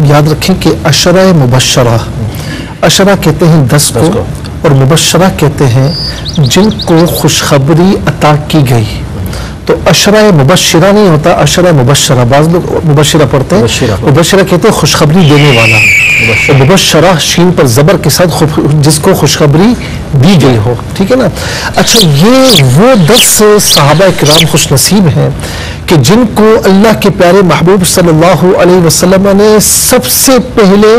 याद रखें कि अशरा मुबशरा, अशरा कहते हैं 10 को और मुबशरा कहते हैं जिनको खुशखबरी अता की गई। तो अशरा मुबशरा नहीं होता, अशरा मुबशरा। बाज़ लोग मुबशरा पढ़ते हैं, मुबशरा कहते हैं खुशखबरी देने वाला। तो मुबशरा शीन पर ज़बर के साथ जिसको खुशखबरी दी गई हो, ठीक है ना। अच्छा, ये वो 10 सहाबा इकराम खुशनसीब हैं कि जिनको अल्लाह के प्यारे महबूब सल्लल्लाहु अलैहि वसल्लम ने सबसे पहले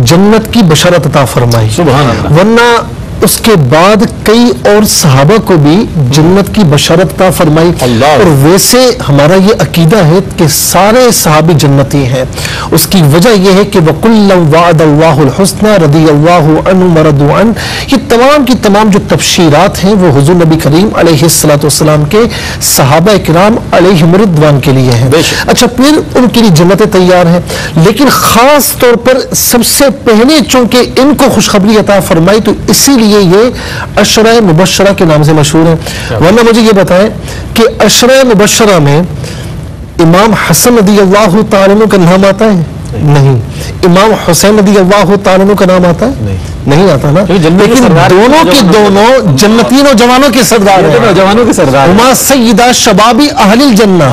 जन्नत की बशरत अता फरमाई। वरना उसके बाद कई और सहाबा को भी जन्नत की बशारत अता फरमाई। और वैसे हमारा ये अकीदा है कि सारे सहाबी जन्नती हैं। उसकी वजह यह है कि वकुल्लम वअदल्लाहुल हुस्ना रदियल्लाहु अन्हु वरदू अन, ये तमाम की तमाम जो तफसीरात हैं वो हुजूर नबी करीम अलैहिस्सलातु वस्सलाम के सहाबा इकराम अलैहिम रिदवान के लिए हैं। अच्छा, फिर उनके लिए जन्नतें तैयार हैं, लेकिन खास तौर पर सबसे पहले चूंकि इनको खुशखबरी अता फरमाई तो इसीलिए ये अशरा मुबशरा के नाम से मशहूर है। वरना मुझे ये बताएं कि अशरा मुबशरा में इमाम हसन रदियल्लाहु ताला अन्हु का नाम आता है? नहीं। इमाम हुसैन रदियल्लाहु ताला अन्हु का नाम आता है? नहीं आता ना। लेकिन दोनों के दोनों जन्नतीन और जवानों के सरदार हैं, जवानों के सरदार। हुमा सय्यदा शबाबी अहलिल जन्ना।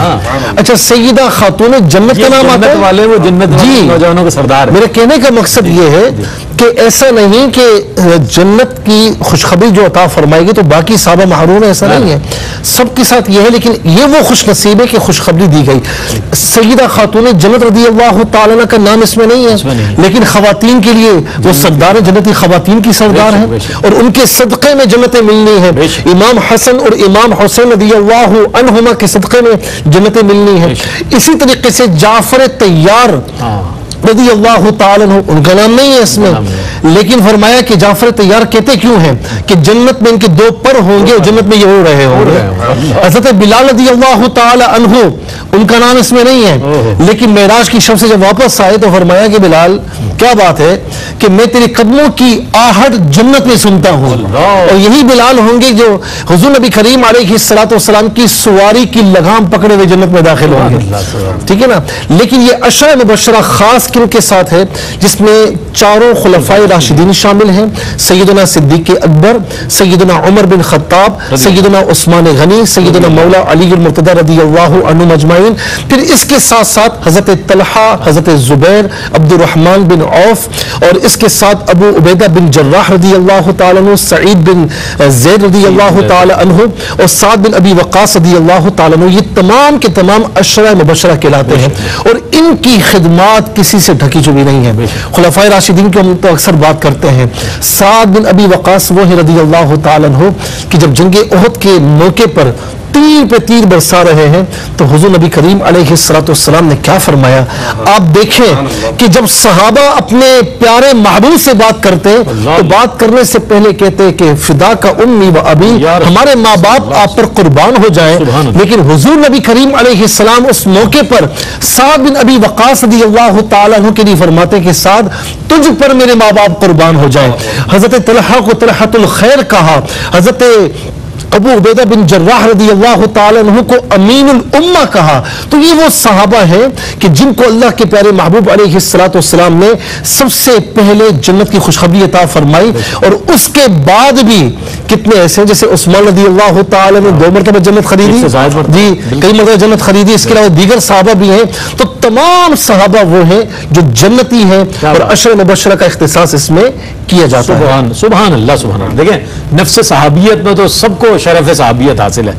अच्छा, सय्यदा खातून जन्नत का नाम आता है वाले, वो जन्नत जी नौजवानों के सरदार। मेरे कहने का मकसद ये है कि ऐसा नहीं कि जन्नत की खुशखबरी जो अता फरमाएगी तो बाकी साहबा महरूम है, ऐसा नहीं है। सबके साथ ये है, लेकिन ये वो खुशनसीब है कि खुशखबरी दी गई। सय्यदा खातून जन्नत रदियल्लाहु ताला का नाम इसमें नहीं है, लेकिन खवातीन के लिए वो सरदार है, जन्नती खवातीन की सरदार है और उनके सदक़े में जन्नतें मिलनी है। इमाम हसन और इमाम हुसैन रदियल्लाहु अन्हुमा के सदक़े में जन्नतें मिलनी है। इसी तरीके से जाफर तैयार रदियल्लाहु ताला अन्हु, उनका नाम नहीं है इसमें, लेकिन फरमाया कि जाफर तैयार कहते क्यों हैं कि जन्नत में इनके 2 पर होंगे और जन्नत में ये उड़ रहे होंगे। हज़रत बिलाल रदियल्लाहु ताला अन्हु, उनका नाम इसमें नहीं है, लेकिन मेराज की शब से जब वापस आए तो फरमाया कि बिलाल क्या बात है कि मैं तेरे कदमों की आहट जन्नत में सुनता हूँ। और यही बिलाल होंगे जो हुजूर नबी करीम अलैहिस्सलातु वस्सलाम की सवारी की लगाम पकड़े हुए जन्नत में दाखिल होंगे, ठीक है ना। लेकिन ये अशरा मुबशरा खास के साथ है जिसमें चारों खुलफाए राशिदीन शामिल हैं। सैयदना सिद्दीक अकबर, सैयदना उमर बिन खत्ताब, सैयदना उस्मान गनी, सैयदना मौला अली मुर्तदा रदियल्लाहु अन्हुम अजमाइन। फिर इसके साथ साथ हजरत तलहा, हजरत जुबैर, अब्दुर्रहमान बिन औफ और इसके साथ अबू उबैदा बिन जर्राह रदियल्लाहु ताला अन्हु, सईद बिन ज़ैद रदियल्लाहु ताला अन्हु और साद बिन अबी वक़ास रदियल्लाहु ताला अन्हु, ये तमाम के तमाम अशरा मुबशरा कहलाते हैं और इनकी खिदमात किसी से ढकी चुकी नहीं है। खुलफाए राशिदीन की हम तो अक्सर बात करते हैं। साद बिन अबी वक़ास वो है रदियल्लाहु ताला अन्हु कि जब जंगे उहद के मौके पर तीर पे तीर बरसा रहे हैं तो हुजूर नबी करीम अलैहिस्सलातु वस्सलाम ने क्या फरमाया। आप देखें कि जब सहाबा अपने प्यारे महबूब से बात करते तो बात करने से पहले कहते कि फिदा का उम्मी व अबी, हमारे माँ बाप आप पर कुर्बान हो जाएं। लेकिन हुजूर नबी करीम अलैहिस्सलाम उस मौके पर साद बिन अबी वक़ास रदियल्लाहु ताला अन्हु के लिए फरमाते कि साद तुझ पर मेरे माँ बाप कुर्बान हो जाएं। हजरत तलहा को तलहतुल खैर कहा, हजरत अबू उबैदा बिन जर्राह रदियल्लाहु ताला अन्हु को अमीनुल उम्मा कहा। तो ये वो सहाबा हैं कि जिनको अल्लाह के प्यारे महबूब अलैहिस्सलातु वस्सलाम ने सबसे पहले जन्नत की खुशखबरी अता फरमाई। और उसके बाद भी कितने ऐसे हैं, जैसे उस्मान रदियल्लाहु ताला ने 2 मरतबा जन्नत खरीदी जी, कई मरतबा जन्नत खरीदी। इसके अलावा दीगर सहाबा भी हैं। तो तमाम सहाबा वो हैं जो जन्नती हैं और अशरा मुबशरा का इख्तिसास इसमें किया जाता है। सुभान अल्लाह, सुभान अल्लाह। देखें, नफ्स सहाबियत में तो सबको शरफ सहाबियत हासिल है।